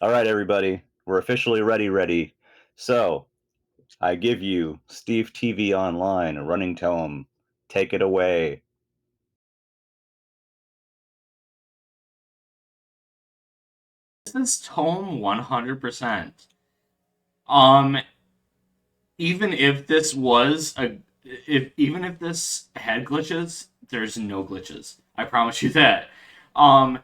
All right, everybody, we're officially ready. So, I give you Steve TV Online, a running tome. Take it away. This is tome 100%. Um, even if this was a, if even if this had glitches, there's no glitches. I promise you that. Um,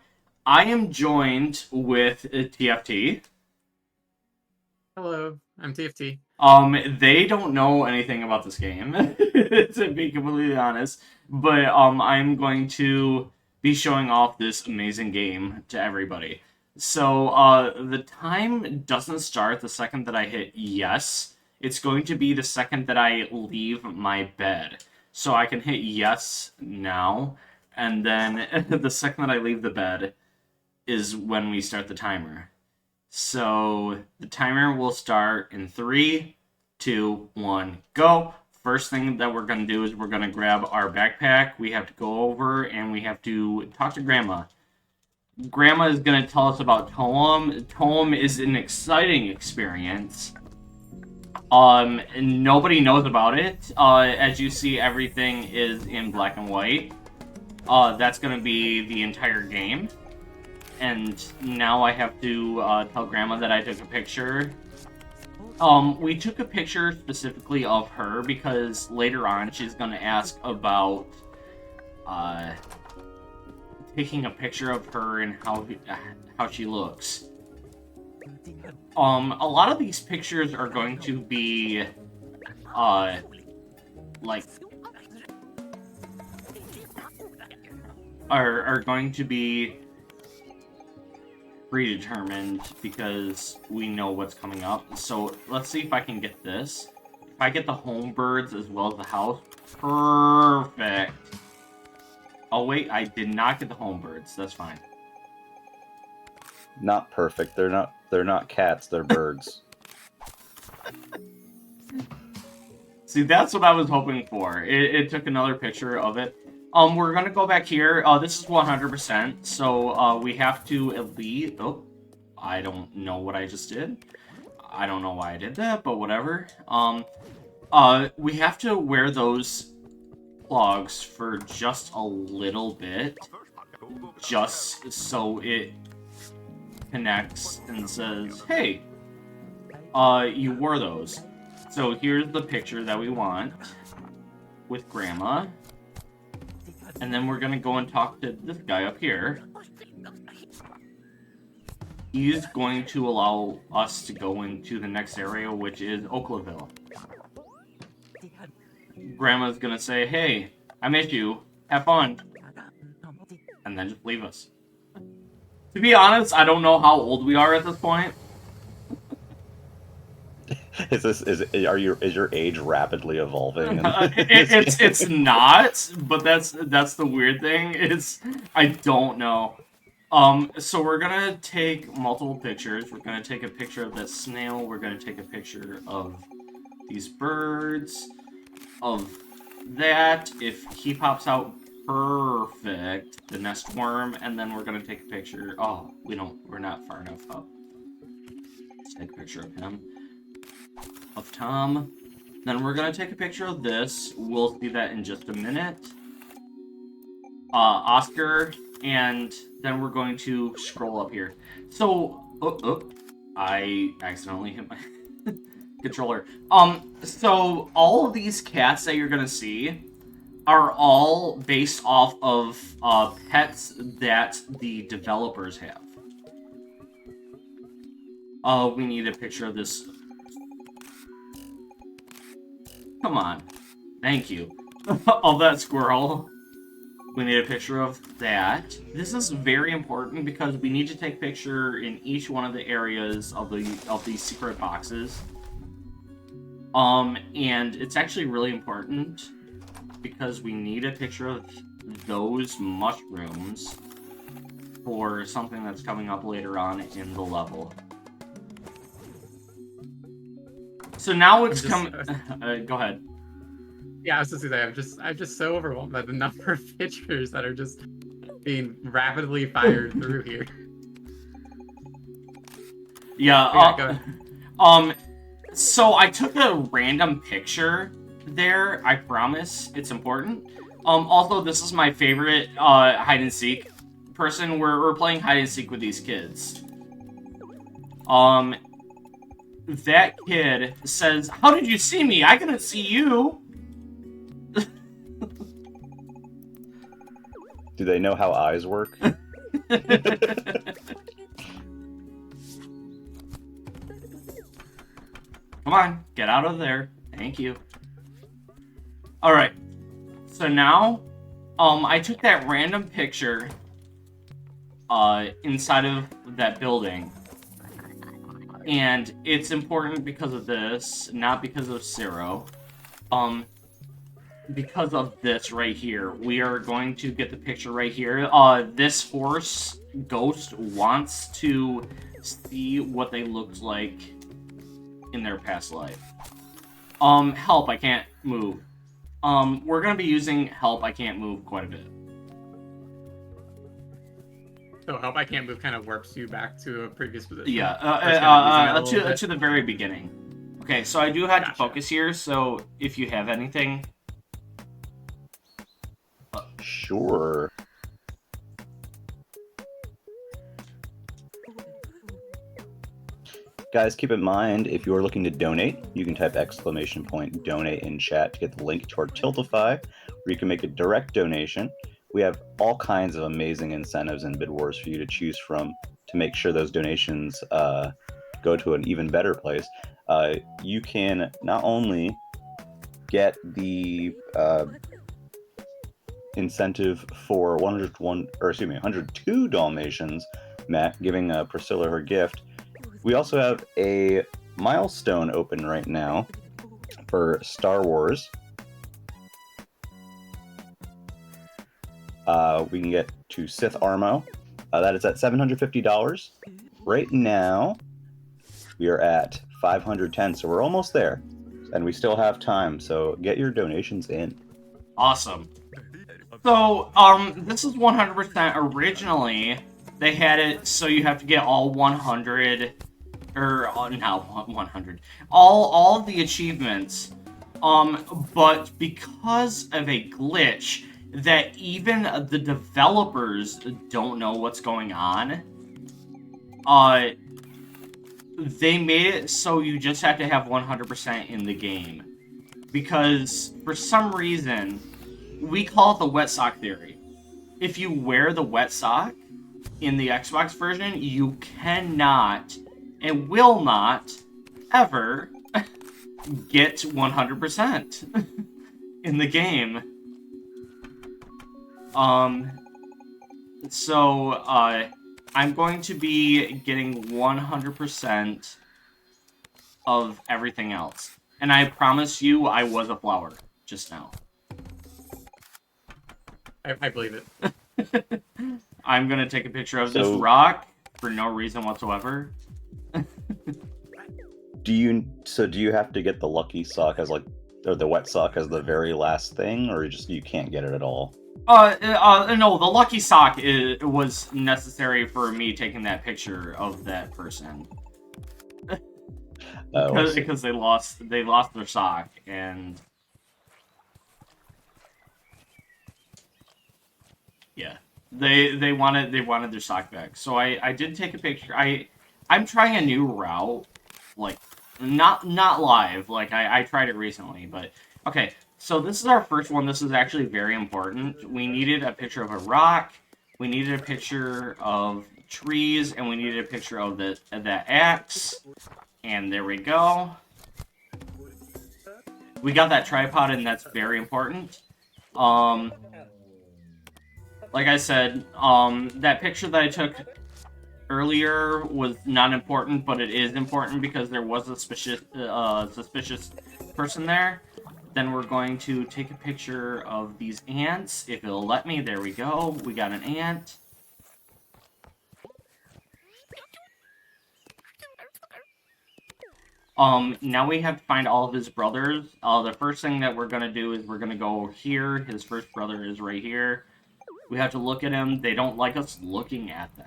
I am joined with TFT. Hello, I'm TFT. They don't know anything about this game, to be completely honest. But I'm going to be showing off this amazing game to everybody. So the time doesn't start the second that I hit yes. It's going to be the second that I leave my bed. So I can hit yes now, and then the second that I leave the bed is when we start the timer. So the timer will start in 3, 2, 1, go. First thing that we're going to do is we're going to grab our backpack. We have to go over and we have to talk to Grandma. Grandma is going to tell us about TOEM. TOEM is an exciting experience. Nobody knows about it. As you see, everything is in black and white. That's going to be the entire game. And now I have to tell Grandma that I took a picture. We took a picture specifically of her because later on she's gonna ask about taking a picture of her and how she looks. A lot of these pictures are going to be like are going to be predetermined because we know what's coming up. So let's see if I can get this. If I get the home birds as well as the house, perfect. Oh wait, I did not get the home birds. That's fine. Not perfect. They're not cats, they're birds. See, that's what I was hoping for. It took another picture of it. We're gonna go back here. This is 100%, so we have to at least. Oh, I don't know what I just did. I don't know why I did that, but whatever. We have to wear those clogs for just a little bit, just so it connects and says, "Hey, you wore those." So here's the picture that we want with Grandma. And then we're gonna go and talk to this guy up here. He's going to allow us to go into the next area, which is Oaklaville. Grandma's gonna say, "Hey, I miss you. Have fun." And then just leave us. To be honest, I don't know how old we are at this point. Is your age rapidly evolving? It's not, but that's the weird thing. I don't know. So we're gonna take multiple pictures. We're gonna take a picture of that snail. We're gonna take a picture of these birds, of that. If he pops out, perfect. The nest worm, and then we're gonna take a picture. Oh, we're not far enough up. Let's take a picture of him. Of Tom. Then we're gonna take a picture of this. We'll see that in just a minute. Oscar, and then we're going to scroll up here. So, I accidentally hit my controller. So all of these cats that you're gonna see are all based off of pets that the developers have. We need a picture of this. Come on. Thank you. Of that squirrel. We need a picture of that. This is very important because we need to take a picture in each one of the areas of these secret boxes. And it's actually really important because we need a picture of those mushrooms for something that's coming up later on in the level. So now it's coming. Go ahead. Yeah, I was just gonna say, I'm just so overwhelmed by the number of pictures that are just being rapidly fired through here. Yeah. Yeah, go ahead. So I took a random picture there. I promise it's important. Also, this is my favorite hide and seek person. We're playing hide and seek with these kids. That kid says, "How did you see me? I couldn't see you." Do they know how eyes work? Come on, get out of there. Thank you. Alright. So now, I took that random picture, inside of that building. And it's important because of this, not because of Zero. Because of this right here. We are going to get the picture right here. This horse ghost wants to see what they looked like in their past life. Help, I can't move. We're gonna be using help, I can't move quite a bit. So help I can't move kind of warps you back to a previous position. Yeah, to the very beginning. Okay, so I do have to focus here, so if you have anything... Sure. Guys, keep in mind, if you're looking to donate, you can type !donate in chat to get the link to our Tiltify, where you can make a direct donation. We have all kinds of amazing incentives and bid wars for you to choose from to make sure those donations go to an even better place. You can not only get the incentive for 102 Dalmatians, Matt, giving Priscilla her gift. We also have a milestone open right now for Star Wars. We can get to Sith Armo. That is at $750. Right now, we are at 510, so we're almost there. And we still have time, so get your donations in. Awesome. So, this is 100%. Originally, they had it so you have to get all 100, or not 100, all of the achievements. But because of a glitch that even the developers don't know what's going on, they made it so you just have to have 100% in the game. Because, for some reason, we call it the wet sock theory. If you wear the wet sock in the Xbox version, you cannot and will not ever get 100% in the game. So, I'm going to be getting 100% of everything else. And I promise you, I was a flower just now. I believe it. I'm gonna take a picture of this rock for no reason whatsoever. Do you have to get the lucky sock as or the wet sock as the very last thing, or you can't get it at all? No, the lucky sock was necessary for me taking that picture of that person. Because they lost their sock, and yeah, they wanted their sock back. So I did take a picture. I'm trying a new route, like not live. Like I tried it recently, but okay. So this is our first one. This is actually very important. We needed a picture of a rock. We needed a picture of trees, and we needed a picture of that axe. And there we go. We got that tripod, and that's very important. Like I said, that picture that I took earlier was not important, but it is important because there was a suspicious person there. Then we're going to take a picture of these ants, if it'll let me. There we go. We got an ant. Now we have to find all of his brothers. The first thing that we're gonna do is we're gonna go here. His first brother is right here. We have to look at him. They don't like us looking at them.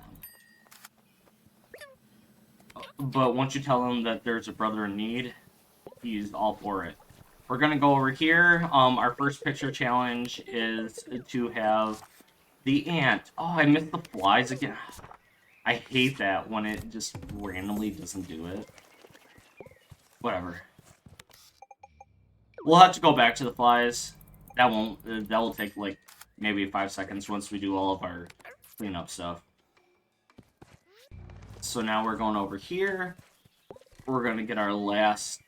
but once you tell him that there's a brother in need, he's all for it. We're gonna go over here. Our first picture challenge is to have the ant. Oh, I missed the flies again. I hate that when it just randomly doesn't do it. Whatever. We'll have to go back to the flies. That will take like maybe 5 seconds once we do all of our cleanup stuff. So now we're going over here. We're gonna get our last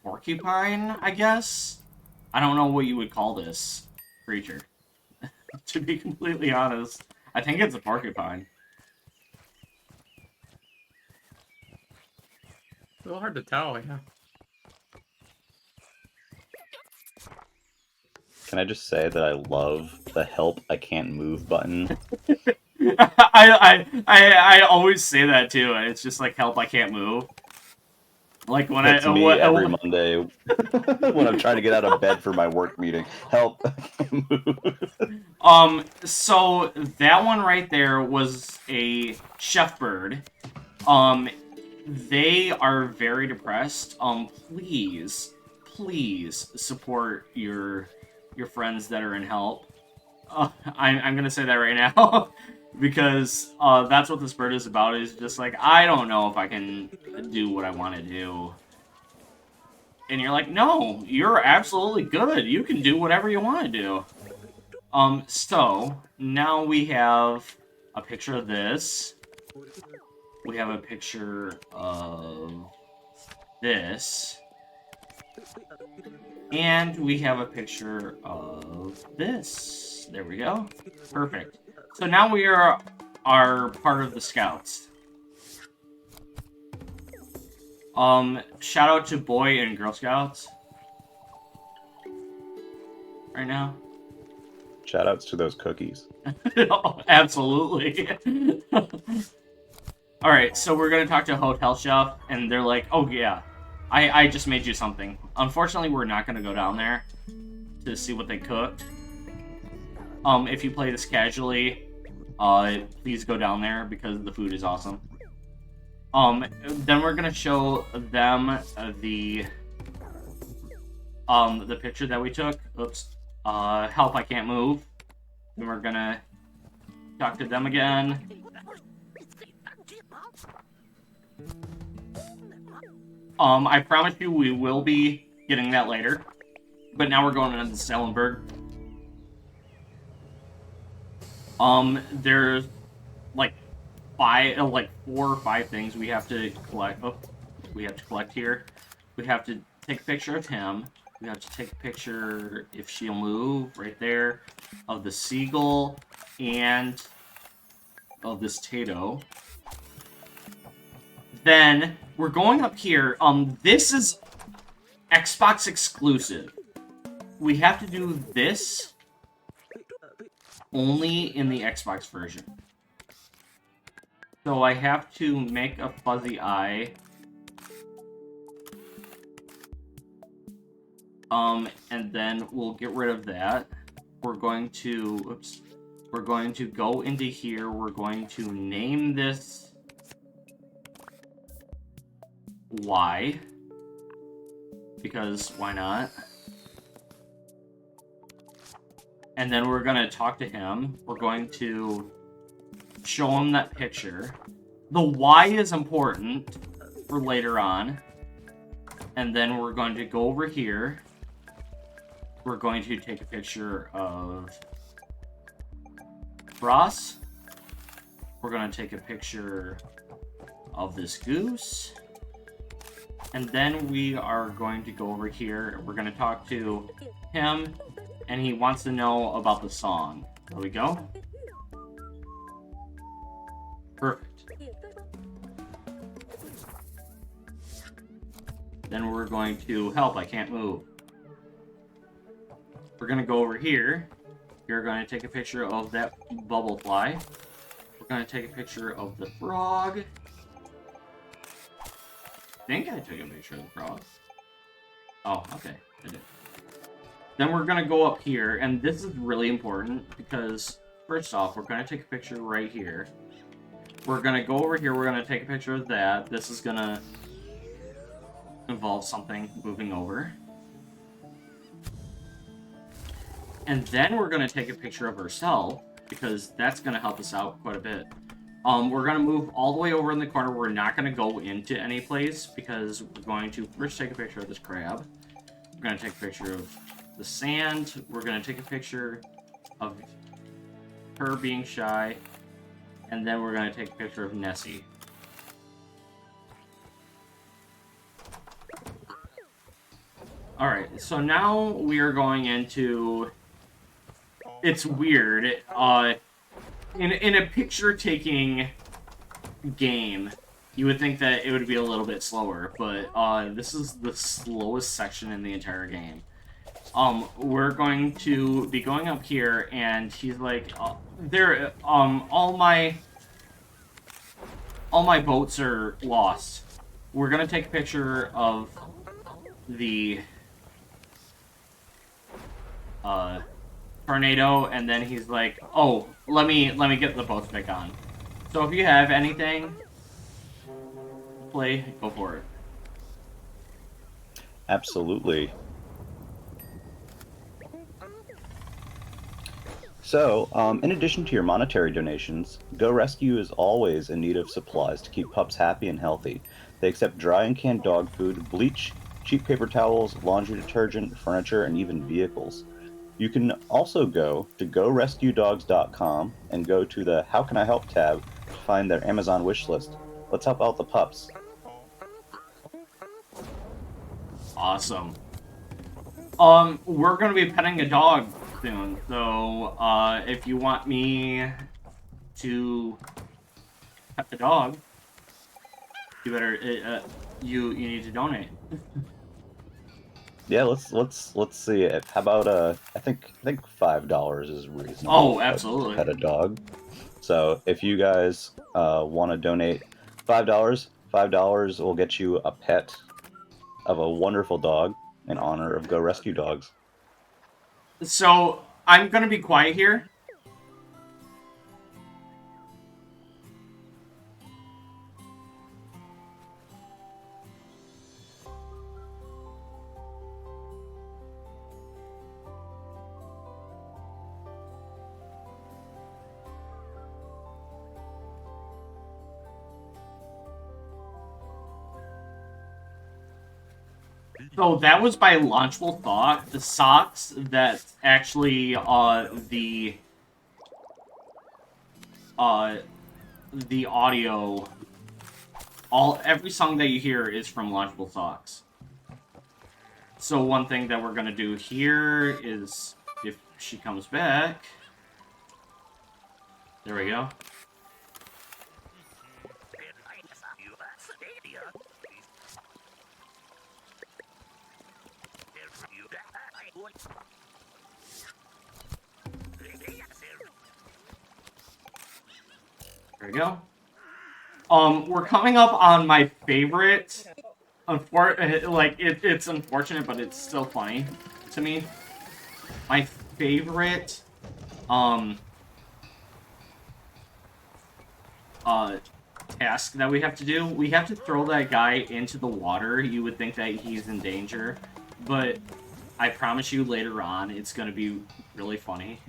porcupine, I guess? I don't know what you would call this creature. To be completely honest, I think it's a porcupine. It's a little hard to tell, yeah. Can I just say that I love the help I can't move button? I always say that too. It's just like, help, I can't move. Like when It's me every Monday when I'm trying to get out of bed for my work meeting. Help, I can't move. So that one right there was a chef bird. They are very depressed. Please support your friends that are in help. I'm gonna say that right now. Because that's what this bird is about, is just like, I don't know if I can do what I want to do. And you're like, no, you're absolutely good. You can do whatever you want to do. So, now we have a picture of this. We have a picture of this. And we have a picture of this. There we go. Perfect. So now we are part of the Scouts. Shout out to Boy and Girl Scouts. Right now. Shout outs to those cookies. Oh, absolutely. Alright, so we're gonna talk to a hotel chef, and they're like, oh yeah, I just made you something. Unfortunately, we're not gonna go down there to see what they cooked. If you play this casually, please go down there because the food is awesome. Then we're gonna show them the picture that we took. Oops. Help, I can't move. Then we're gonna talk to them again. I promise you we will be getting that later. But now we're going into the Stellenberg. There's like 4 or 5 things we have to collect. Oh, we have to collect here. We have to take a picture of him. We have to take a picture, if she'll move, right there, of the seagull and of this Tato. Then we're going up here. This is Xbox exclusive. We have to do this only in the Xbox version. So I have to make a fuzzy eye. And then we'll get rid of that. We're going to, we're going to go into here. We're going to name this Y. Because why not? And then we're going to talk to him. We're going to show him that picture. The Y is important for later on. And then we're going to go over here. We're going to take a picture of Ross. We're going to take a picture of this goose. And then we are going to go over here. We're going to talk to him. And he wants to know about the song. There we go. Perfect. Then we're going to help, I can't move. We're going to go over here. You're going to take a picture of that bubble fly. We're going to take a picture of the frog. I think I took a picture of the frog. Oh, okay. I did. Then we're going to go up here, and this is really important because first off, we're going to take a picture right here. We're going to go over here. We're going to take a picture of that. This is going to involve something moving over. And then we're going to take a picture of ourselves, because that's going to help us out quite a bit. We're going to move all the way over in the corner. We're not going to go into any place, because we're going to first take a picture of this crab. We're going to take a picture of the sand. We're going to take a picture of her being shy. And then we're going to take a picture of Nessie. Alright, so now we are going into... It's weird. In a picture-taking game, you would think that it would be a little bit slower, but this is the slowest section in the entire game. We're going to be going up here, and he's like, all my boats are lost. We're gonna take a picture of the tornado, and then he's like, oh, let me get the boats back on. So if you have anything, play, go for it. Absolutely. So, in addition to your monetary donations, Go Rescue is always in need of supplies to keep pups happy and healthy. They accept dry and canned dog food, bleach, cheap paper towels, laundry detergent, furniture, and even vehicles. You can also go to GoRescueDogs.com and go to the How Can I Help tab to find their Amazon wish list. Let's help out the pups. Awesome. We're gonna be petting a dog soon, so if you want me to pet the dog, you better you need to donate. Yeah, let's see it. How about I think $5 is reasonable. Oh, absolutely. To pet a dog. So if you guys want to donate $5 will get you a pet of a wonderful dog in honor of Go Rescue Dogs. So I'm gonna be quiet here. So that was by Launchable Thought. The socks that's actually the audio. Every song that you hear is from Launchable Socks. So one thing that we're gonna do here is, if she comes back, there we go. There we go. We're coming up on my favorite. It's unfortunate, but it's still funny to me. My favorite task that we have to do. We have to throw that guy into the water. You would think that he's in danger, but I promise you later on it's gonna be really funny.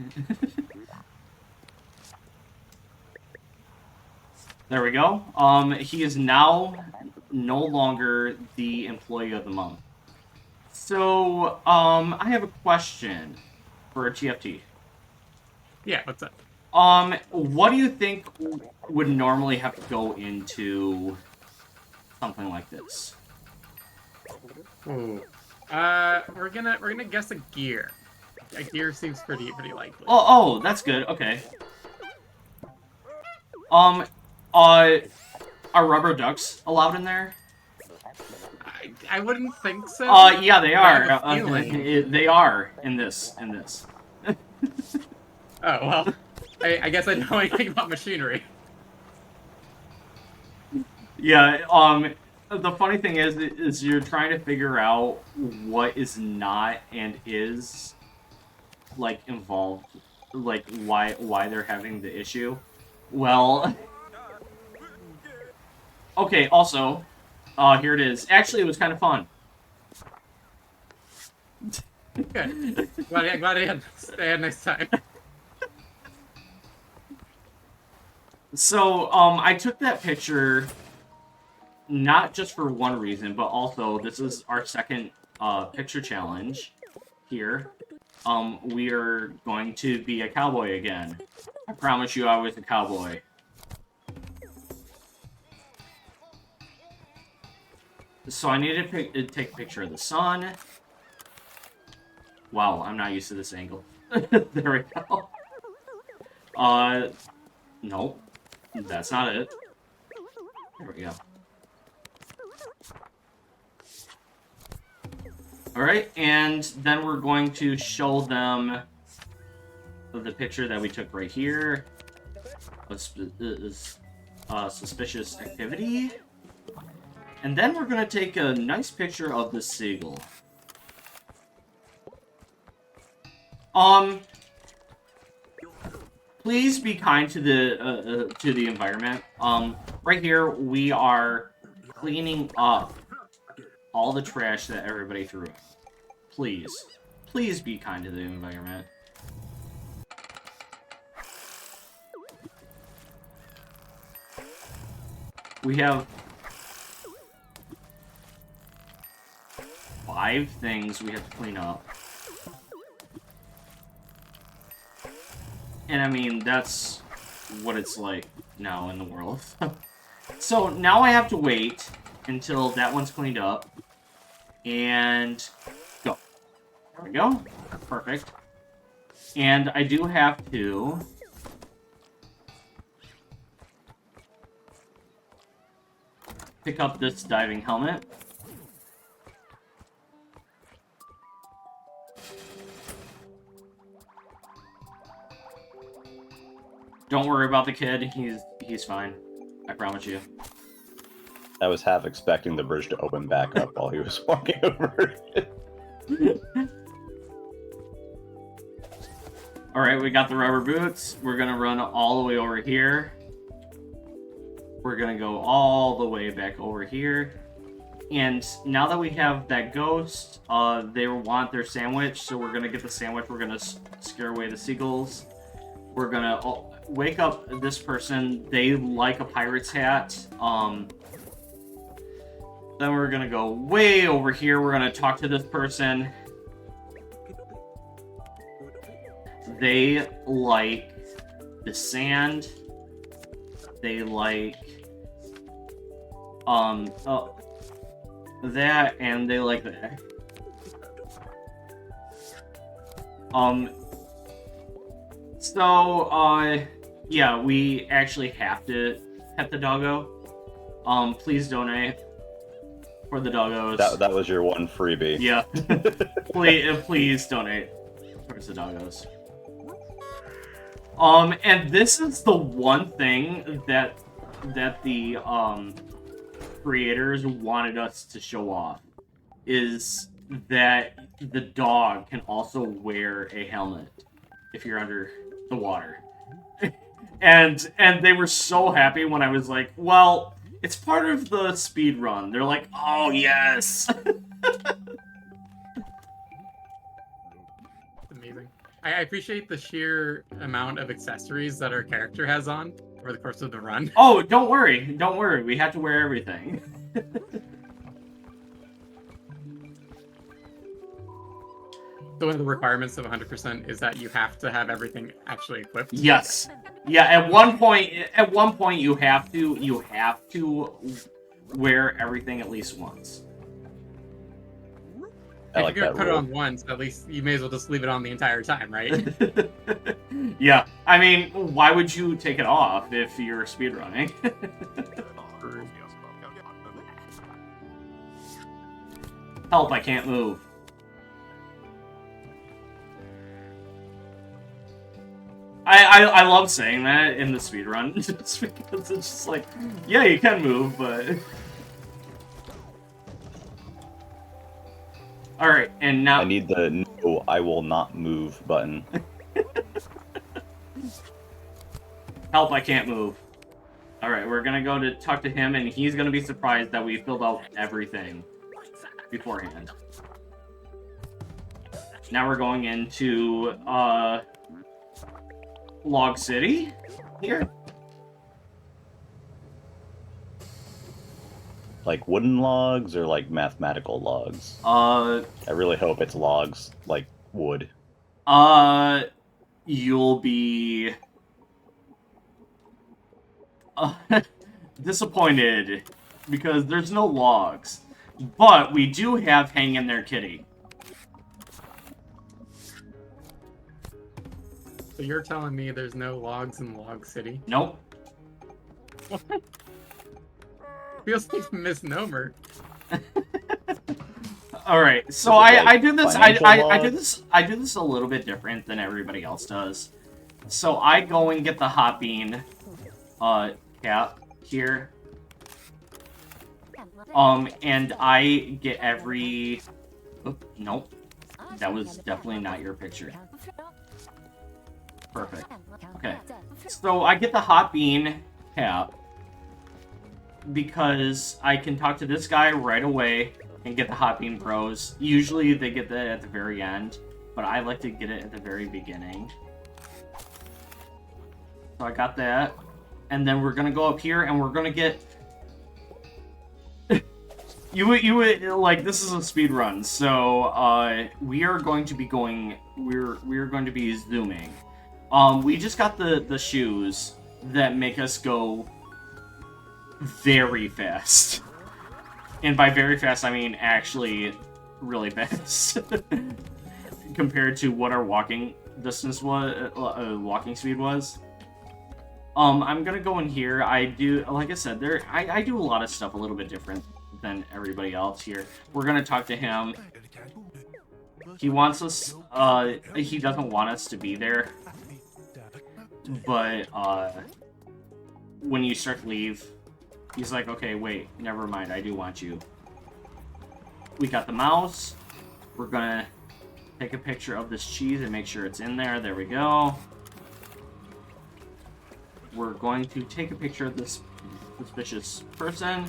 There we go. He is now no longer the employee of the month. So, I have a question for TFT. Yeah, what's up? What do you think would normally have to go into something like this? Ooh. We're gonna guess a gear. A gear seems pretty likely. Oh, that's good. Okay. Are rubber ducks allowed in there? I wouldn't think so. Yeah, they are. They are in this. Oh, well. I guess I don't know anything about machinery. Yeah, the funny thing is you're trying to figure out what is not and is, like, involved like why they're having the issue. Well, okay. Also, here it is. Actually, it was kind of fun. Good. Glad I had next time. So, I took that picture not just for one reason, but also this is our second picture challenge here. We are going to be a cowboy again. I promise you I was a cowboy. So I need to take a picture of the sun. Wow, I'm not used to this angle. There we go. Nope. That's not it. There we go. Alright, and then we're going to show them the picture that we took right here. Suspicious activity. And then we're going to take a nice picture of the seagull. Please be kind to the environment. Right here we are cleaning up all the trash that everybody threw. Please, please be kind to the environment. We have 5 things we have to clean up. And I mean, that's what it's like now in the world. So now I have to wait until that one's cleaned up. And go. There we go. Perfect. And I do have to pick up this diving helmet. Don't worry about the kid. He's fine. I promise you. I was half expecting the bridge to open back up while he was walking over it. Alright, we got the rubber boots. We're gonna run all the way over here. We're gonna go all the way back over here. And now that we have that ghost, they want their sandwich, so we're gonna get the sandwich. We're gonna scare away the seagulls. We're gonna wake up this person. They like a pirate's hat. Then we're gonna go way over here. We're gonna talk to this person. They like the sand. They like that, and they like that. So yeah, we actually have to pet the doggo. Please donate for the doggos. That was your one freebie. Yeah. Please donate towards the doggos. And this is the one thing that the creators wanted us to show off, is that the dog can also wear a helmet if you're under the water. and they were so happy when I was like, well, it's part of the speed run. They're like, oh yes. Amazing. I appreciate the sheer amount of accessories that our character has on over the course of the run. Oh, don't worry. Don't worry. We have to wear everything. So one of the requirements of 100% is that you have to have everything actually equipped. Yes. Yeah, at one point you have to wear everything at least once. I like if you're that gonna put it rule. on once, at least you may as well just leave it on the entire time, right? Yeah. I mean, why would you take it off if you're speedrunning? Help, I can't move. I love saying that in the speedrun, just because it's just like, yeah, you can move, but... Alright, and now... I need the no, I will not move button. Help, I can't move. Alright, we're gonna go to talk to him, and he's gonna be surprised that we filled out everything beforehand. Now we're going into, Log City? Here? Like wooden logs or like mathematical logs? I really hope it's logs, like wood. You'll be... disappointed, because there's no logs. But we do have Hang in There Kitty. So you're telling me there's no logs in Log City? Nope. Feels like a misnomer. All right, so Is it, I like, do this. financial I do logs? this. I do this a little bit different than everybody else does. So I go and get the hot bean, cap here. And I get every. Oop, nope, that was definitely not your picture. Perfect. Okay, so I get the hot bean cap because I can talk to this guy right away and get the hot bean bros. Usually they get that at the very end, but I like to get it at the very beginning. So I got that. And then we're gonna go up here and we're gonna get... you would like, this is a speed run, so we are going to be going, we're going to be zooming. We just got the shoes that make us go very fast. And by very fast, I mean actually really fast. Compared to what our walking distance was, walking speed was. I'm gonna go in here. I do, like I said, I do a lot of stuff a little bit different than everybody else here. We're gonna talk to him. He wants us, he doesn't want us to be there. But, when you start to leave, he's like, okay, wait, never mind, I do want you. We got the mouse. We're gonna take a picture of this cheese and make sure it's in there. There we go. We're going to take a picture of this suspicious person.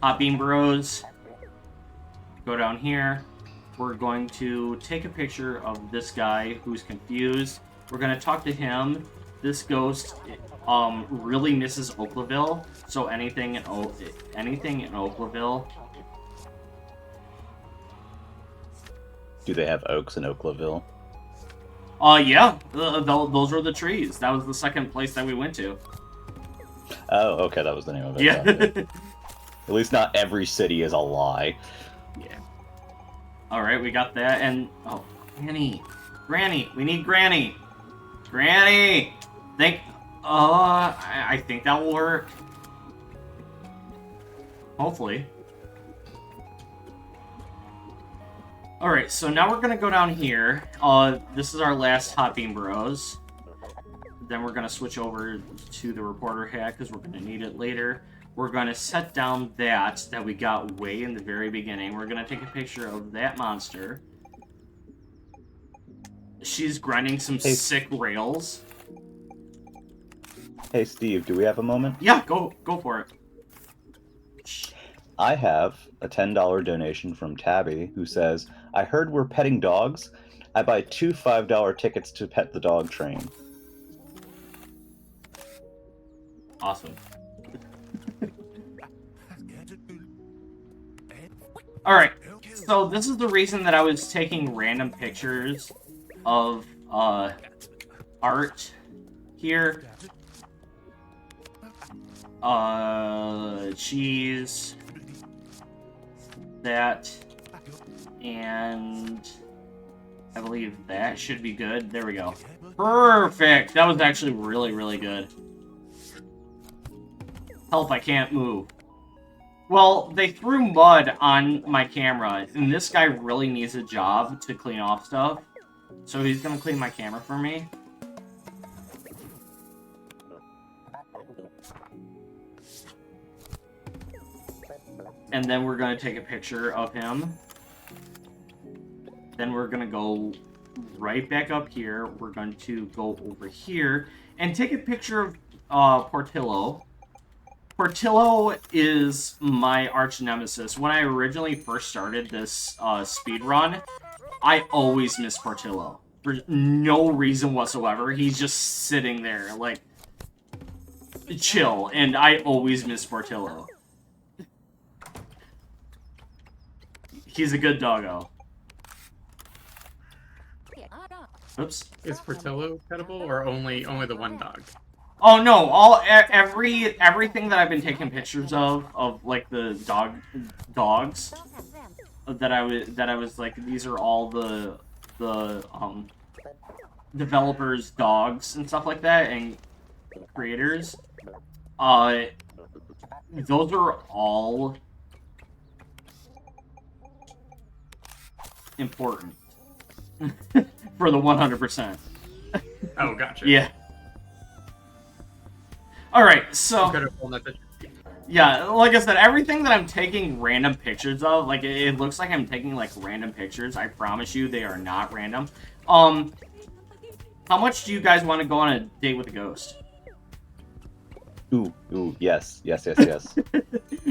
Hot Bean Bros. Go down here. We're going to take a picture of this guy who's confused. We're going to talk to him. This ghost really misses Oaklaville, so anything in Oaklaville. Do they have oaks in Oaklaville? Yeah, those were the trees. That was the second place that we went to. Oh, okay, that was the name of it. Yeah. Okay. At least not every city is a lie. Yeah. Alright, we got that, and... Oh, Granny! Granny! We need Granny! Granny! I think that will work. Hopefully. Alright, so now we're gonna go down here. This is our last Hot Bean Bros. Then we're gonna switch over to the reporter hat, because we're gonna need it later. We're gonna set down that we got way in the very beginning. We're gonna take a picture of that monster. She's grinding some sick rails. Hey, Steve, do we have a moment? Yeah, go for it. I have a $10 donation from Tabby, who says, I heard we're petting dogs. I buy 2 $5 tickets to pet the dog train. Awesome. Alright, so this is the reason that I was taking random pictures of art here. Cheese, that, and I believe that should be good. There we go. Perfect! That was actually really, really good. Help, I can't move. Well, they threw mud on my camera, and this guy really needs a job to clean off stuff. So he's gonna clean my camera for me. And then we're gonna take a picture of him. Then we're gonna go right back up here. We're going to go over here and take a picture of Portillo. Portillo is my arch nemesis. When I originally first started this speed run, I always miss Portillo. For no reason whatsoever. He's just sitting there, like, chill, and I always miss Portillo. He's a good doggo. Oops. Is Portillo credible or only the one dog? Oh no! Everything that I've been taking pictures of like the dogs that I was like, these are all the developers' dogs and stuff like that, and creators. Those are all important for the 100%. Oh, gotcha. Yeah. Alright, so... Yeah, like I said, everything that I'm taking random pictures of, like, it looks like I'm taking, like, random pictures. I promise you, they are not random. How much do you guys want to go on a date with a ghost? Ooh, yes.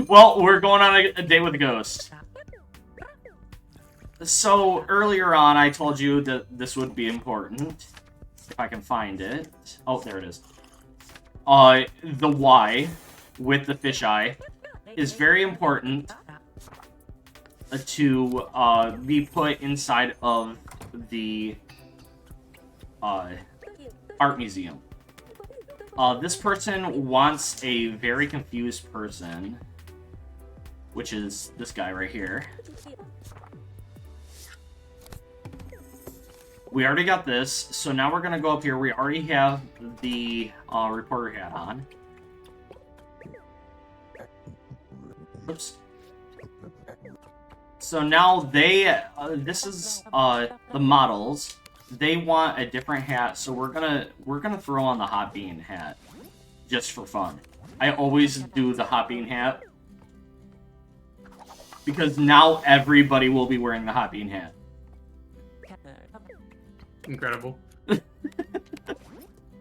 Well, we're going on a date with a ghost. So, earlier on, I told you that this would be important. If I can find it. Oh, there it is. The Y with the fisheye is very important to be put inside of the art museum. This person wants a very confused person, which is this guy right here. We already got this, so now we're gonna go up here. We already have the reporter hat on. Oops. So now they, this is the models. They want a different hat, so we're gonna throw on the hot bean hat, just for fun. I always do the hot bean hat because now everybody will be wearing the hot bean hat. Incredible.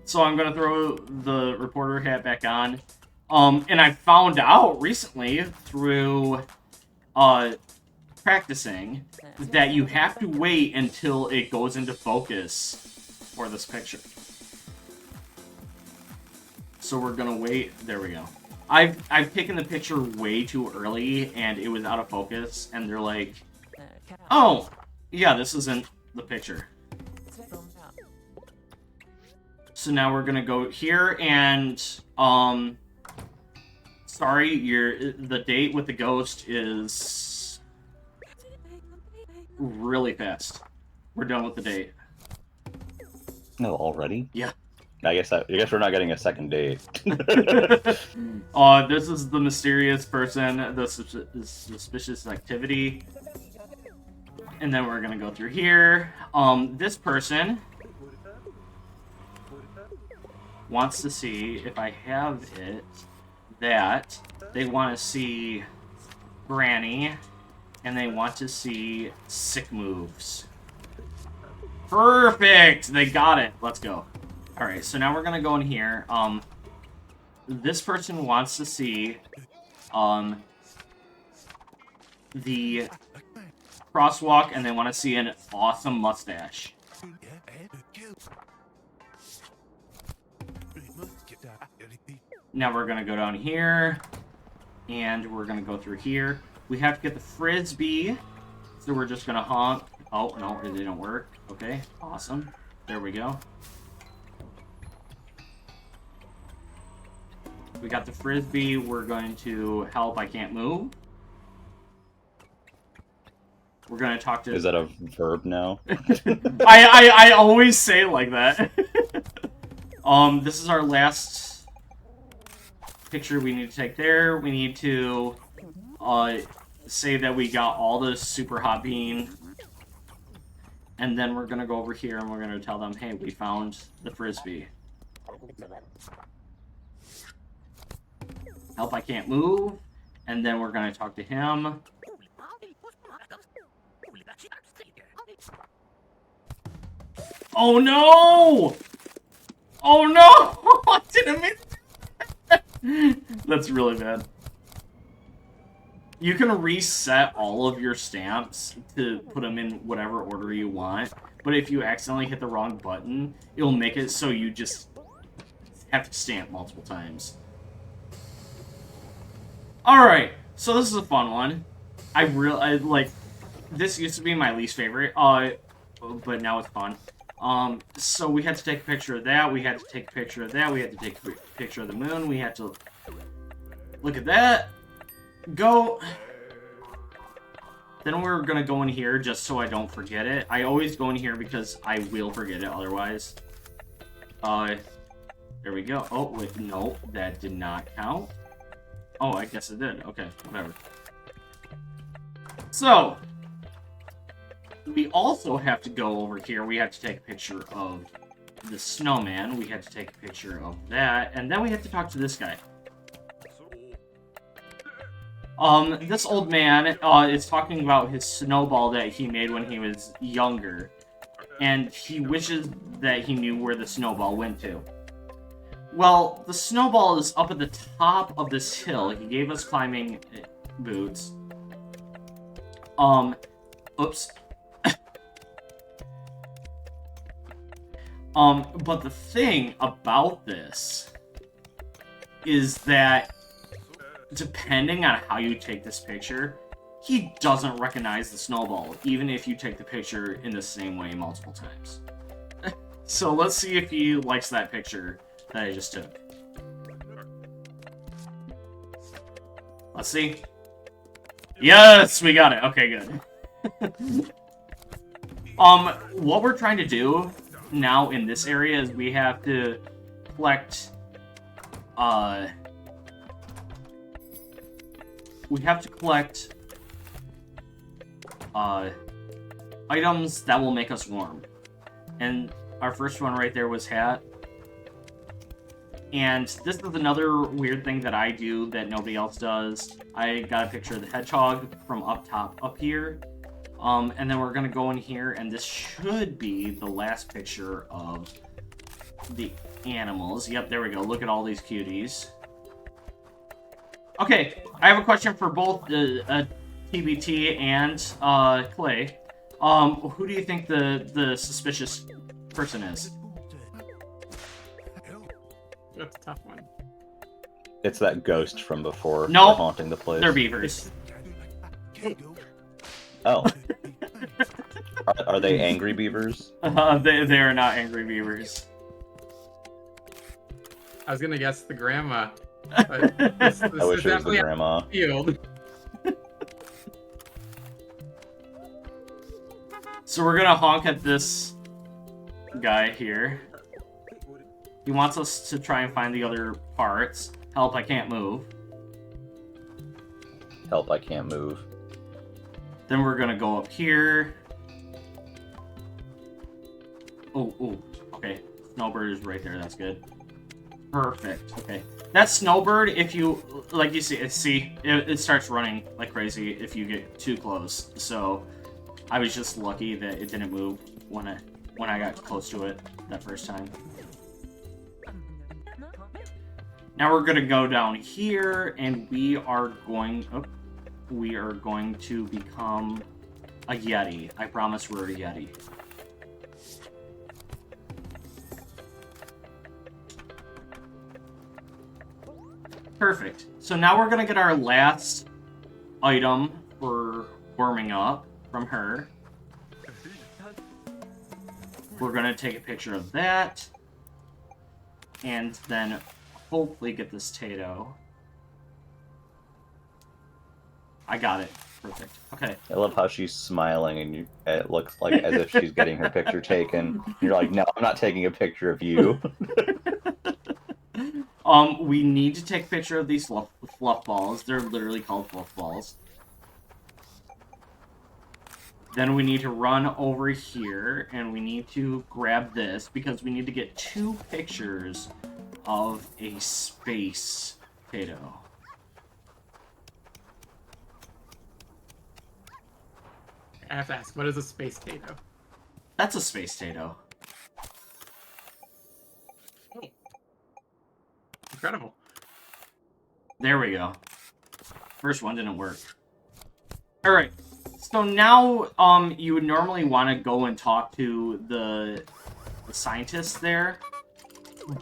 So I'm gonna throw the reporter hat back on. And I found out recently through practicing that you have to wait until it goes into focus for this picture. So we're gonna wait. There we go. I've taken the picture way too early and it was out of focus, and they're like, "Oh, yeah, this isn't the picture." So now we're gonna go here and sorry, the date with the ghost is really fast. We're done with the date. No, already? Yeah. I guess we're not getting a second date. This is the mysterious person, the suspicious activity. And then we're gonna go through here. This person wants to see if I have it that they want to see Granny and they want to see sick moves. Perfect! They got it. Let's go. Alright, so now we're gonna go in here. This person wants to see the crosswalk and they want to see an awesome mustache. Now we're gonna go down here, and we're gonna go through here. We have to get the frisbee, so we're just gonna honk. Oh, no, they don't work. Okay, awesome. There we go. We got the frisbee. We're going to help. I can't move. We're gonna talk to... Is that a verb now? I always say it like that. This is our last picture we need to take there. We need to say that we got all the super hot bean. And then we're gonna go over here and we're gonna tell them, hey, we found the frisbee. Help, I can't move. And then we're gonna talk to him. Oh no! Oh no! I didn't mean That's really bad. You can reset all of your stamps to put them in whatever order you want, but if you accidentally hit the wrong button, it'll make it so you just have to stamp multiple times. Alright, so this is a fun one. I like, this used to be my least favorite, but now it's fun. So we had to take a picture of that, we had to take a picture of that, we had to take a picture of the moon, we had to look at that, go. Then we're gonna go in here just so I don't forget it. I always go in here because I will forget it otherwise. There we go. Oh, wait, no, that did not count. Oh, I guess it did. Okay, whatever. So, we also have to go over here. We have to take a picture of the snowman. We have to take a picture of that. And then we have to talk to this guy. This old man is talking about his snowball that he made when he was younger. And he wishes that he knew where the snowball went to. Well, the snowball is up at the top of this hill. He gave us climbing boots. Oops. But the thing about this is that depending on how you take this picture, he doesn't recognize the snowball, even if you take the picture in the same way multiple times. So let's see if he likes that picture that I just took. Let's see. Yes, we got it. Okay, good. What we're trying to do now in this area is we have to collect, items that will make us warm. And our first one right there was hat. And this is another weird thing that I do that nobody else does. I got a picture of the hedgehog from up top up here. And then we're gonna go in here, and this should be the last picture of the animals. Yep, there we go. Look at all these cuties. Okay, I have a question for both TBT and Clay. Who do you think the suspicious person is? That's a tough one. It's that ghost from before. No, haunting the place. they're beavers. Oh. Are they angry beavers? They are not angry beavers. I was gonna guess the grandma. But this I wish it was the grandma. Field. So we're gonna honk at this guy here. He wants us to try and find the other parts. Help, I can't move. Help, I can't move. Then we're gonna go up here. Oh, okay. Snowbird is right there, that's good. Perfect, okay. That snowbird, if you, like you see, it starts running like crazy if you get too close. So, I was just lucky that it didn't move when I got close to it that first time. Now we're gonna go down here, and we are going to become a Yeti. I promise we're a Yeti. Perfect. So now we're gonna get our last item for warming up from her. We're gonna take a picture of that, and then hopefully get this Tato. I got it. Perfect. Okay. I love how she's smiling and it looks like as if she's getting her picture taken. You're like, no, I'm not taking a picture of you. We need to take a picture of these fluff balls. They're literally called fluff balls. Then we need to run over here, and we need to grab this, because we need to get 2 pictures of a space Tato. I have to ask, what is a space Tato? That's a space Tato. Incredible. There we go. First one didn't work. Alright. So now, you would normally want to go and talk to the scientist there.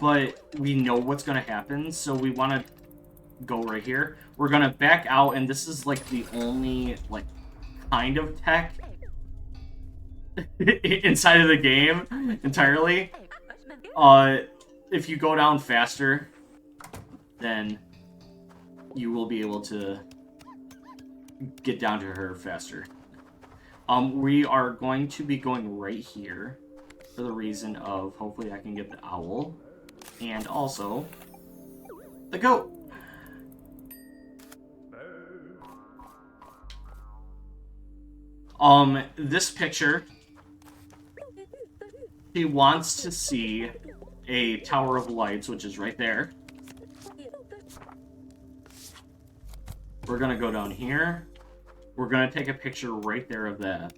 But we know what's going to happen, so we want to go right here. We're going to back out, and this is, like, the only, like, kind of tech inside of the game entirely. If you go down faster, then you will be able to get down to her faster. We are going to be going right here for the reason of hopefully I can get the owl and also the goat. This picture, he wants to see a tower of lights, which is right there. We're gonna go down here. We're gonna take a picture right there of that.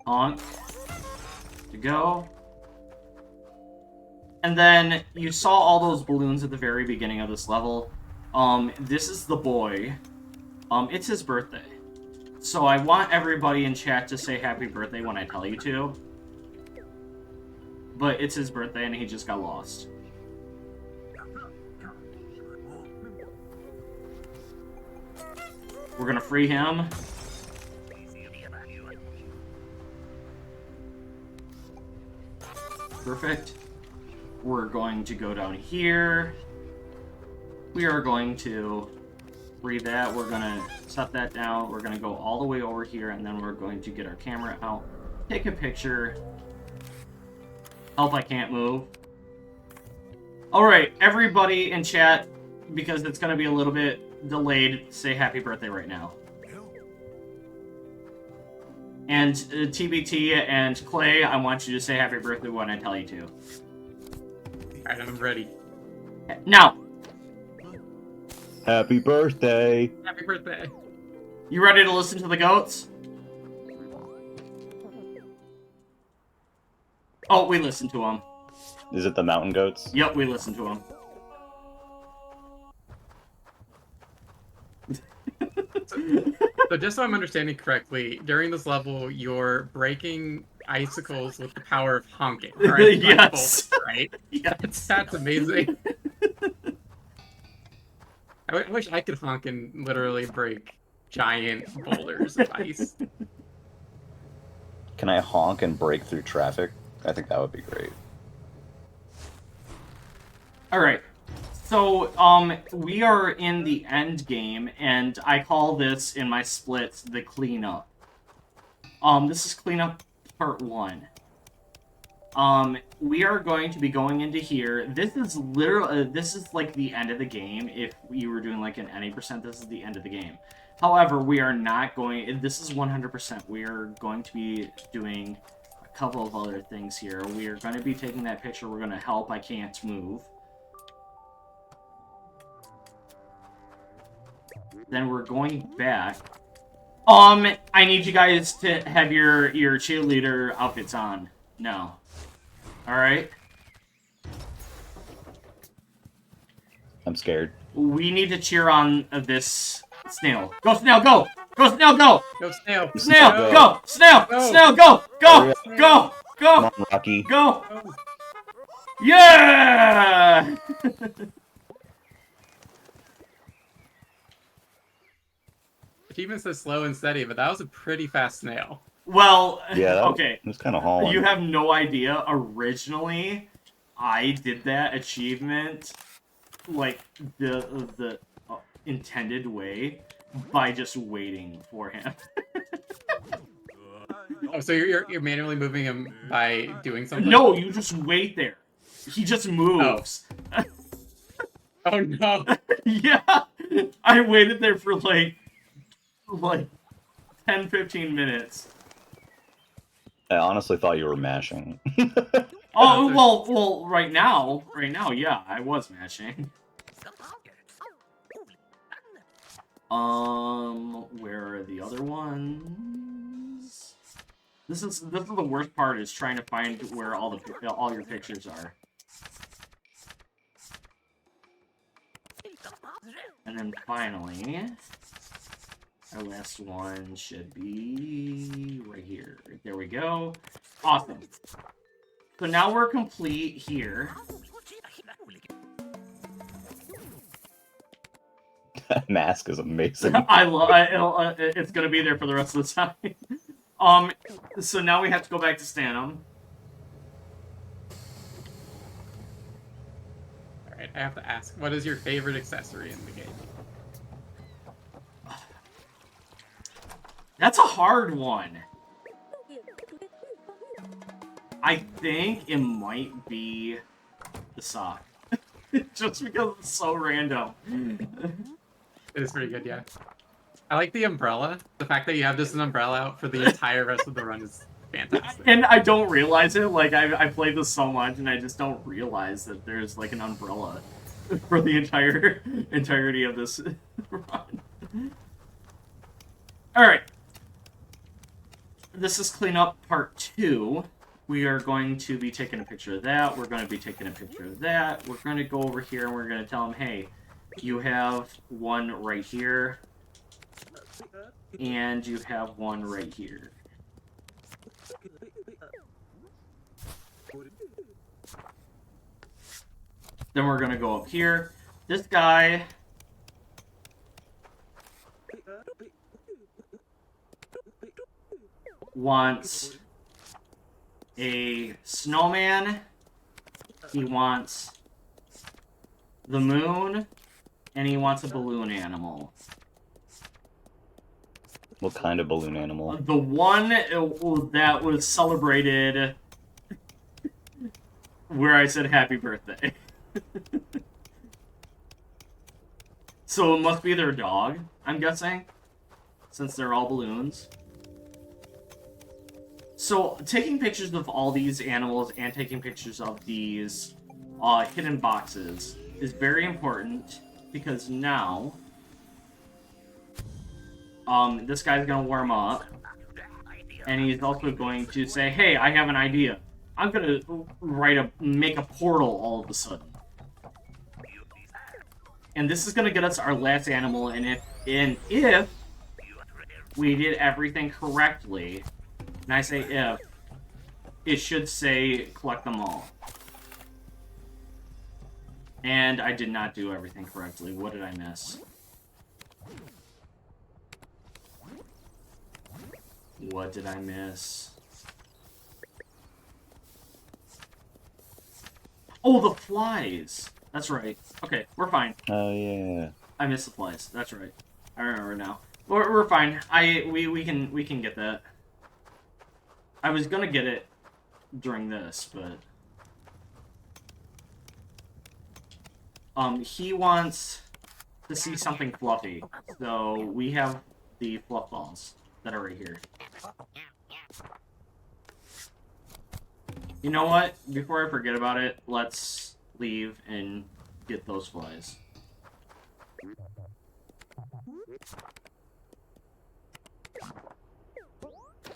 On to go. And then you saw all those balloons at the very beginning of this level. This is the boy. It's his birthday. So I want everybody in chat to say happy birthday when I tell you to. But it's his birthday and he just got lost. We're gonna free him. Perfect. We're going to go down here. We are going to free that. We're gonna set that down. We're gonna go all the way over here, and then we're going to get our camera out, take a picture. Help, I can't move. Alright, everybody in chat, because it's gonna be a little bit delayed, say happy birthday right now. And TBT and Clay, I want you to say happy birthday when I tell you to. Alright, I'm ready. Now! Happy birthday! Happy birthday. You ready to listen to the goats? Oh, we listened to them. Is it the mountain goats? Yep, we listened to them. So just so I'm understanding correctly, during this level, you're breaking icicles with the power of honking, right? Yes. Right? Yes. That's amazing. I wish I could honk and literally break giant boulders of ice. Can I honk and break through traffic? I think that would be great. Alright. So, we are in the end game, and I call this, in my splits, the cleanup. This is cleanup part 1. We are going to be going into here. This is literally, this is like the end of the game. If you were doing like an any percent, this is the end of the game. However, we are not going, this is 100%. We are going to be doing a couple of other things here. We are going to be taking that picture. We're going to help, I can't move. Then we're going back. I need you guys to have your cheerleader outfits on. No. Alright? I'm scared. We need to cheer on this snail. Go, snail, go! Go, snail, go! Go, snail! Snail, Go. go! Snail! Go. Snail, go! Go! Hurry Go! Come Go! on, Rocky. Go! Go. Yeah! Achievement says slow and steady, but that was a pretty fast snail. Well, Yeah, that okay. was kind of hauling. You have no idea. Originally, I did that achievement like the intended way by just waiting for him. Oh, so you're manually moving him by doing something? No, you just wait there. He just moves. Oh no! Yeah, I waited there for like 10-15 minutes. I honestly thought you were mashing. Oh, well, right now, yeah, I was mashing. Where are the other ones? This is the worst part, is trying to find where all your pictures are. And then finally, our last one should be right here. There we go. Awesome. So now we're complete here. That mask is amazing. I love it's gonna be there for the rest of the time. So now we have to go back to Stanum. Alright, I have to ask, what is your favorite accessory in the game? That's a hard one. I think it might be the sock. Just because it's so random. It is pretty good, yeah. I like the umbrella. The fact that you have this as an umbrella out for the entire rest of the run is fantastic. And I don't realize it. Like, I played this so much, and I just don't realize that there's, like, an umbrella for the entirety of this run. Alright. This is cleanup part 2. We are going to be taking a picture of that. We're going to be taking a picture of that. We're going to go over here, and we're going to tell them, hey, you have one right here. And you have one right here. Then we're going to go up here. This guy wants a snowman. He wants the moon. And he wants a balloon animal. What kind of balloon animal? The one that was celebrated where I said happy birthday. So it must be their dog, I'm guessing, since they're all balloons. So taking pictures of all these animals and taking pictures of these hidden boxes is very important, because now this guy's gonna warm up, and he's also going to say, hey, I have an idea. I'm gonna make a portal all of a sudden. And this is gonna get us our last animal, and if we did everything correctly, and I say if, it should say collect them all. And I did not do everything correctly. What did I miss? What did I miss? Oh, the flies! That's right. Okay, we're fine. Oh yeah. I missed the flies. That's right. I remember now. We're fine. We can get that. I was gonna get it during this, but he wants to see something fluffy, so we have the fluff balls that are right here. You know what? Before I forget about it, let's leave and get those flies.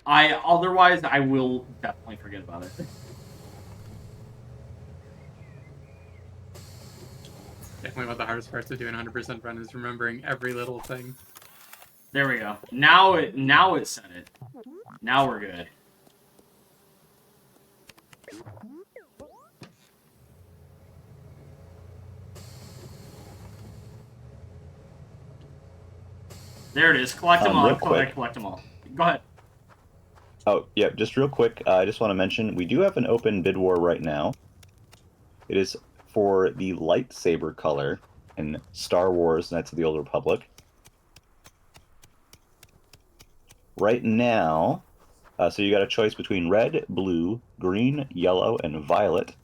Otherwise, I will definitely forget about it. Definitely one of the hardest parts of doing 100% run is remembering every little thing. There we go. Now it said it. Now we're good. There it is. Collect them all. Real quick. Collect them all. Go ahead. Oh, yeah, just real quick, I just want to mention, we do have an open bid war right now. It is for the lightsaber color in Star Wars Knights of the Old Republic. Right now, so you got a choice between red, blue, green, yellow, and violet.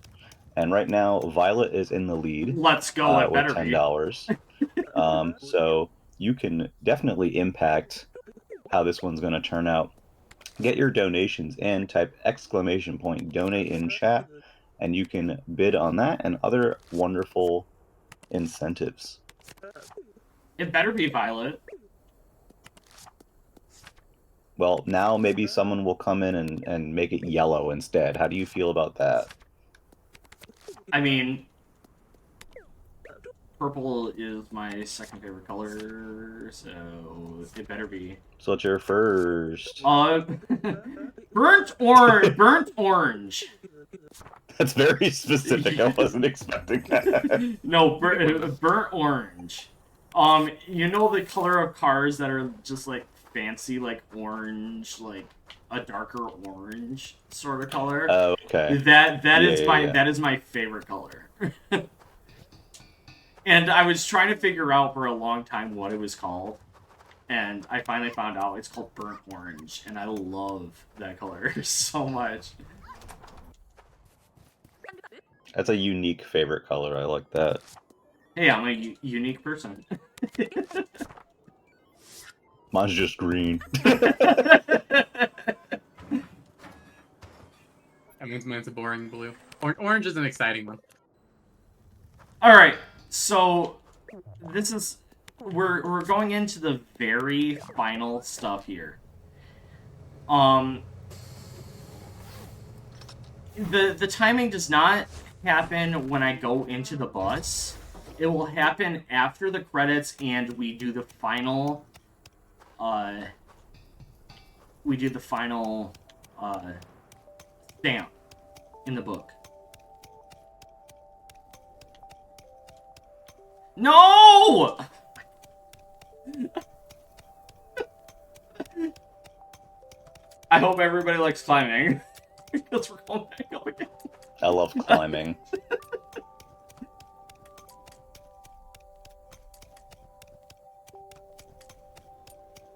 And right now, violet is in the lead. Let's go. It with better $10. So you can definitely impact how this one's going to turn out. Get your donations in, type !donate in chat, and you can bid on that and other wonderful incentives. It better be violet. Well, now maybe someone will come in and make it yellow instead. How do you feel about that? I mean, purple is my second favorite color, so it better be. So what's your first? Burnt orange. That's very specific. I wasn't expecting that. No, burnt orange. You know the color of cars that are just like fancy, like orange, like a darker orange sort of color. Okay. That is Yeah, my yeah. that is my favorite color. And I was trying to figure out for a long time what it was called, and I finally found out it's called burnt orange, and I love that color so much. That's a unique favorite color. I like that. Hey, I'm a unique person. Mine's just green. That means mine's a boring blue. Orange is an exciting one. All right, so this is we're going into the very final stuff here. The timing does not happen when I go into the bus. It will happen after the credits and we do the final stamp in the book. No! I hope everybody likes climbing. Because we're going back up again. I love climbing.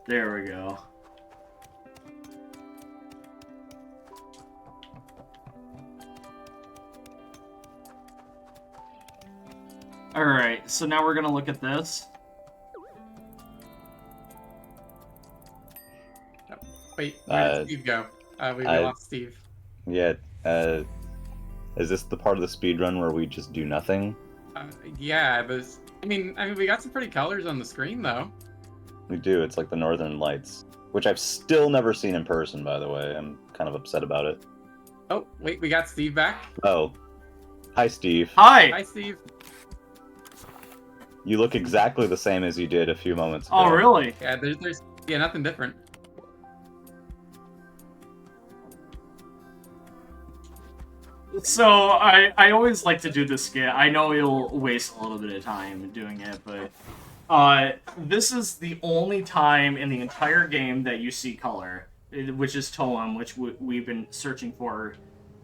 There we go. Alright, so now we're gonna look at this. Wait, where did Steve go? We lost Steve. Yeah. Is this the part of the speedrun where we just do nothing? Yeah, there's. I mean, we got some pretty colors on the screen though. We do. It's like the Northern Lights, which I've still never seen in person, by the way. I'm kind of upset about it. Oh, wait, we got Steve back. Oh. Hi, Steve. Hi, Steve. You look exactly the same as you did a few moments ago. Oh, really? Yeah, there's nothing different. So, I always like to do this skit. I know it'll waste a little bit of time doing it, but this is the only time in the entire game that you see color, which is TOEM, which we've been searching for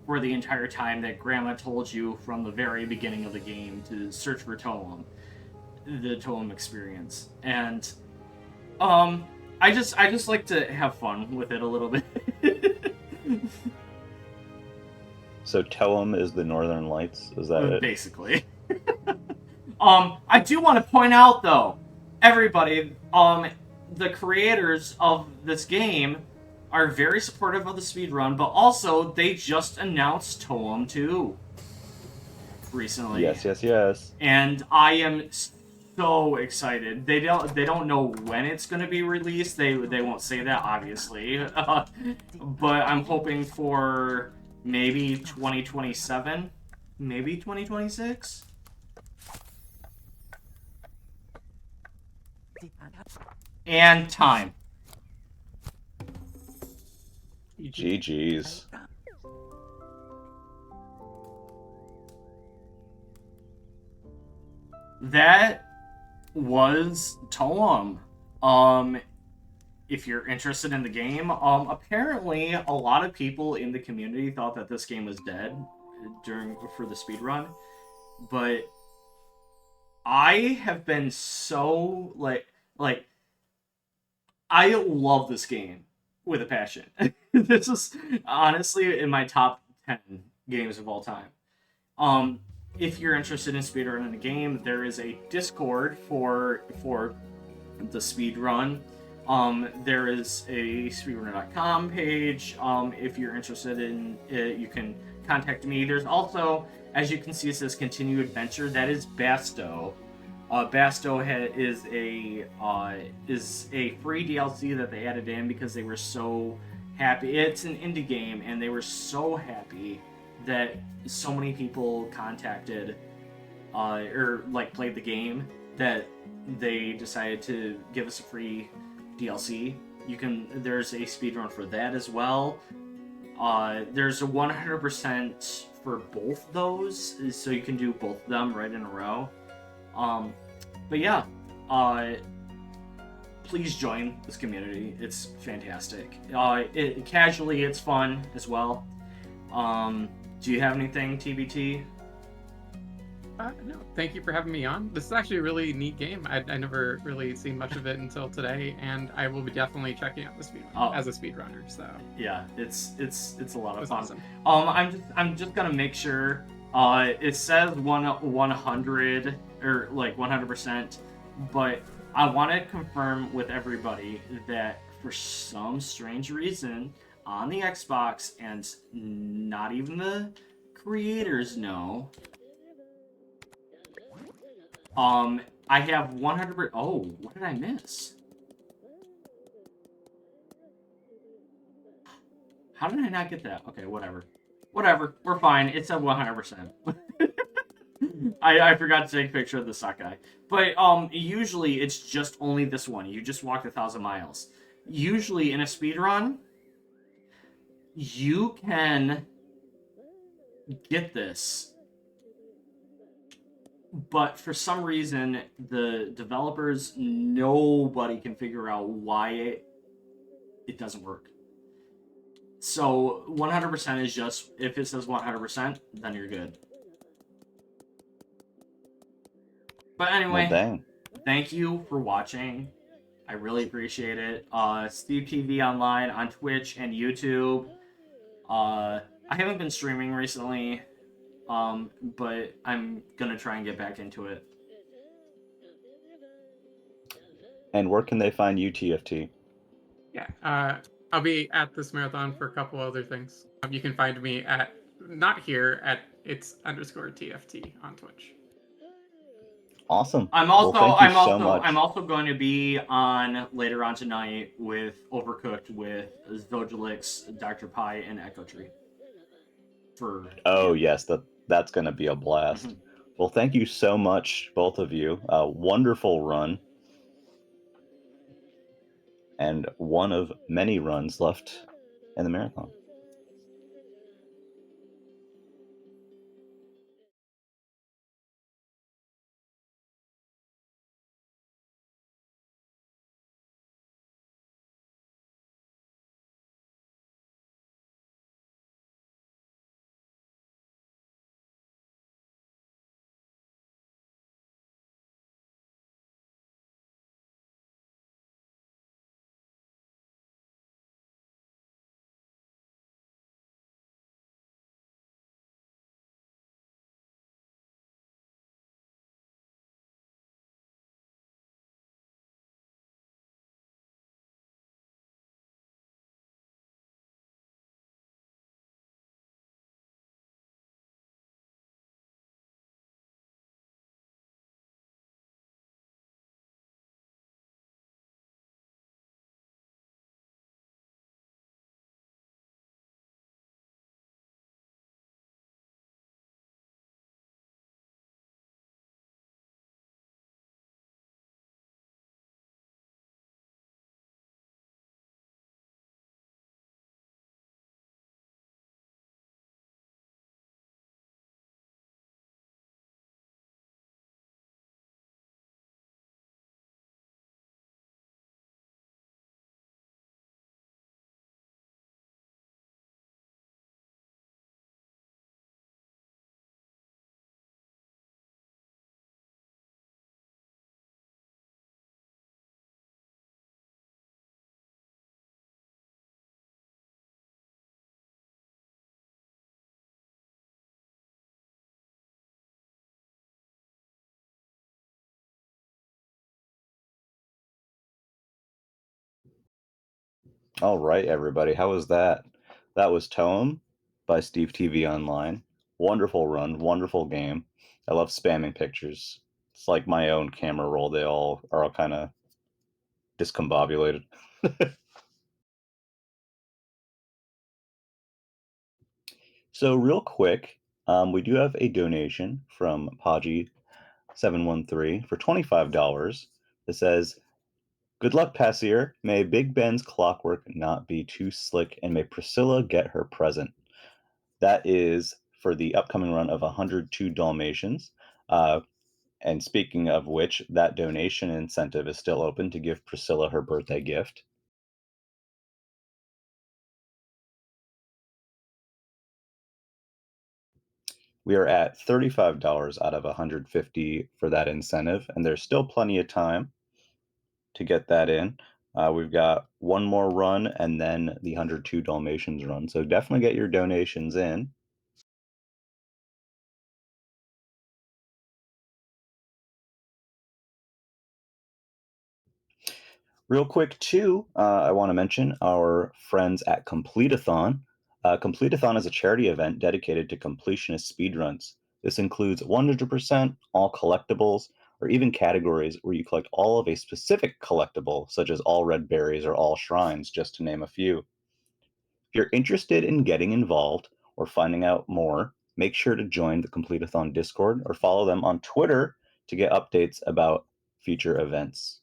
the entire time that Grandma told you from the very beginning of the game to search for TOEM, the TOEM experience. And I just like to have fun with it a little bit. So TOEM is the Northern Lights? Is that it? Basically. I do want to point out, though, everybody, the creators of this game are very supportive of the speedrun, but also they just announced TOEM 2 recently. Yes. And I am so excited. They don't know when it's going to be released. They won't say that, obviously. But I'm hoping for maybe 2027, maybe 2026. And time. GG's. That was TOEM. If you're interested in the game, apparently a lot of people in the community thought that this game was dead for the speedrun, but I have been so like I love this game with a passion. This is honestly in my top 10 games of all time. If you're interested in speedrunning a game, there is a Discord for the speedrun. There is a speedrunner.com page. If you're interested in it, you can contact me. There's also, as you can see, it says continue adventure. That is Basto. is a free DLC that they added in because they were so happy. It's an indie game, and they were so happy that so many people contacted or like played the game that they decided to give us a free DLC. There's a speedrun for that as well. There's a 100% for both those, so you can do both of them right in a row. Um, but yeah, uh, please join this community. It's fantastic. Casually, it's fun as well. Do you have anything, TBT? No, thank you for having me on. This is actually a really neat game. I never really seen much of it until today, and I will be definitely checking out the speedrun as a speedrunner. So yeah, it's a lot of fun. Awesome. I'm just gonna make sure. It says 100 or like 100%, but I want to confirm with everybody that for some strange reason on the Xbox, and not even the creators know. I have 100. Oh, what did I miss? How did I not get that? Okay, whatever. Whatever. We're fine. It's at 100%. I forgot to take a picture of the Sakai. But usually it's just only this one. You just walked 1,000 miles. Usually in a speed run, you can get this. But for some reason, the developers, nobody can figure out why it doesn't work. So 100% is just, if it says 100%, then you're good. But anyway, Well, thank you for watching. I really appreciate it. SteveTVOnline on Twitch and YouTube. I haven't been streaming recently, but I'm gonna try and get back into it. And where can they find you, TFT? Yeah, I'll be at this marathon for a couple other things. You can find me at not here at its_TFT on Twitch. Awesome. I'm also much. I'm also going to be on later on tonight with Overcooked with Zojalix, Dr. Pie, and Echo Tree. Yes, that's going to be a blast. Mm-hmm. Well, thank you so much, both of you. Wonderful run. And one of many runs left in the marathon. All right, everybody. How was that? That was TOEM by SteveTVOnline. Wonderful run, wonderful game. I love spamming pictures. It's like my own camera roll. They all are all kind of discombobulated. So real quick, we do have a donation from Podgy713 for $25 that says, "Good luck, Passier. May Big Ben's clockwork not be too slick, and may Priscilla get her present." That is for the upcoming run of 102 Dalmatians. And speaking of which, that donation incentive is still open to give Priscilla her birthday gift. We are at $35 out of 150 for that incentive, and there's still plenty of time to get that in. We've got one more run and then the 102 Dalmatians run. So definitely get your donations in. Real quick, too, I want to mention our friends at Completeathon. Completeathon is a charity event dedicated to completionist speedruns. This includes 100% all collectibles, or even categories where you collect all of a specific collectible, such as all red berries or all shrines, just to name a few. If you're interested in getting involved or finding out more, make sure to join the Completeathon Discord or follow them on Twitter to get updates about future events.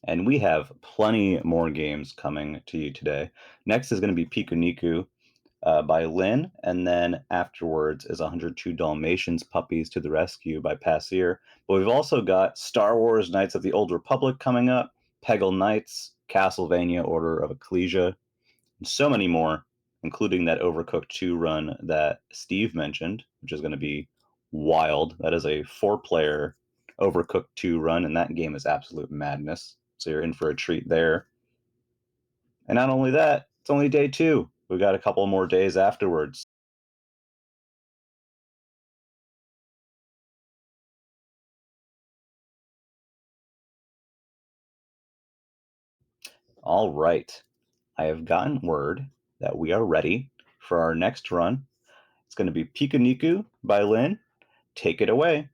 And we have plenty more games coming to you today. Next is going to be Pikuniku by Lynn, and then afterwards is 102 Dalmatians Puppies to the Rescue by Passier. But we've also got Star Wars Knights of the Old Republic coming up, Peggle Knights, Castlevania Order of Ecclesia, and so many more, including that Overcooked 2 run that Steve mentioned, which is going to be wild. That is a 4-player Overcooked 2 run, and that game is absolute madness. So you're in for a treat there. And not only that, it's only day 2. We've got a couple more days afterwards. All right. I have gotten word that we are ready for our next run. It's going to be Pikuniku by Lynn. Take it away.